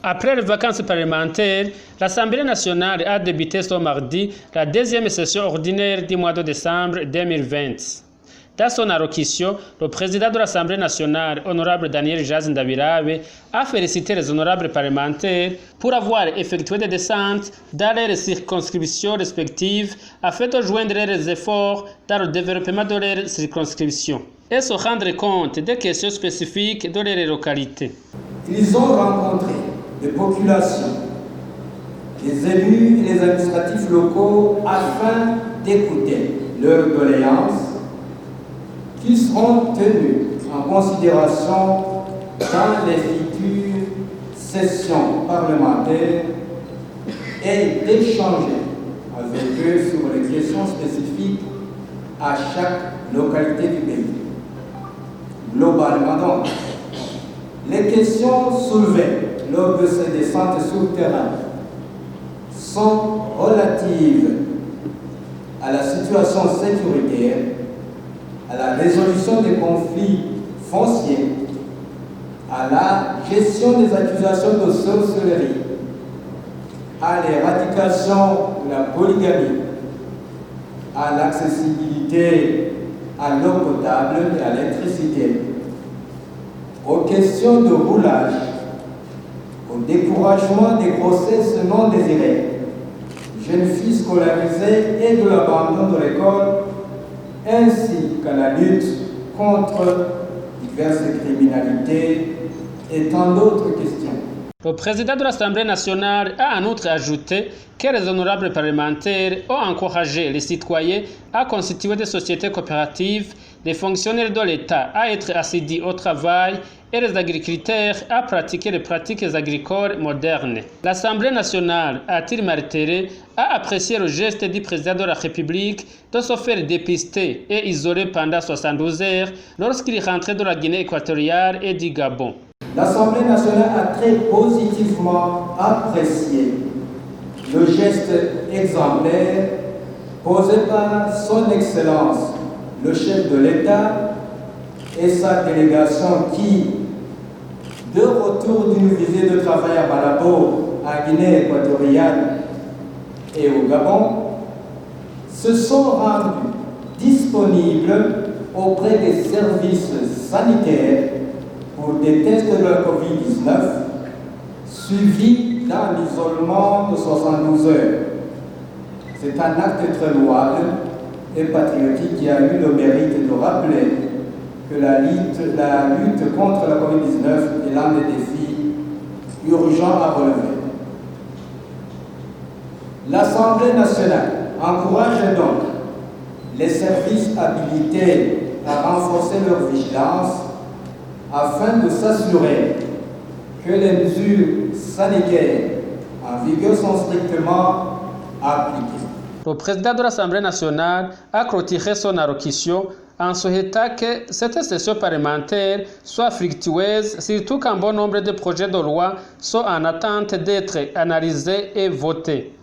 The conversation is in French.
Après les vacances parlementaires, l'Assemblée nationale a débuté ce mardi la deuxième session ordinaire du mois de décembre 2020. Dans son allocution, le président de l'Assemblée nationale, honorable Daniel Jaz Ndabirabe, a félicité les honorables parlementaires pour avoir effectué des descentes dans leurs circonscriptions respectives afin de joindre leurs efforts dans le développement de leurs circonscriptions et se rendre compte des questions spécifiques de leurs localités. Ils ont rencontré des populations, les élus et les administratifs locaux afin d'écouter leurs doléances qui seront tenues en considération dans les futures sessions parlementaires et d'échanger avec eux sur les questions spécifiques à chaque localité du pays. Globalement donc, les questions soulevées lors de ces descentes sur le terrain sont relatives à la situation sécuritaire, à la résolution des conflits fonciers, à la gestion des accusations de sorcellerie, à l'éradication de la polygamie, à l'accessibilité à l'eau potable et à l'électricité, aux questions de roulage, au découragement des grossesses non désirées, jeunes filles scolarisées et de l'abandon de l'école, ainsi qu'à la lutte contre diverses criminalités et tant d'autres questions. Le président de l'Assemblée nationale a en outre ajouté que les honorables parlementaires ont encouragé les citoyens à constituer des sociétés coopératives, les fonctionnaires de l'État à être assidus au travail et les agriculteurs à pratiquer les pratiques agricoles modernes. L'Assemblée nationale, a-t-il martelé, a apprécié le geste du président de la République de se faire dépister et isoler pendant 72 heures lorsqu'il rentrait de la Guinée équatoriale et du Gabon. L'Assemblée nationale a très positivement apprécié le geste exemplaire posé par son Excellence, le chef de l'État et sa délégation qui, de retour d'une visite de travail à Malabo, en Guinée équatoriale et au Gabon, se sont rendus disponibles auprès des services sanitaires pour des tests de la COVID-19 suivis dans l'isolement de 72 heures. C'est un acte très louable et patriotique qui a eu le mérite de rappeler que la lutte contre la COVID-19 est l'un des défis urgents à relever. L'Assemblée nationale encourage donc les services habilités à renforcer leur vigilance afin de s'assurer que les mesures sanitaires en vigueur sont strictement appliquées. Le président de l'Assemblée nationale a clôturé son allocution en souhaitant que cette session parlementaire soit fructueuse, surtout qu'un bon nombre de projets de loi sont en attente d'être analysés et votés.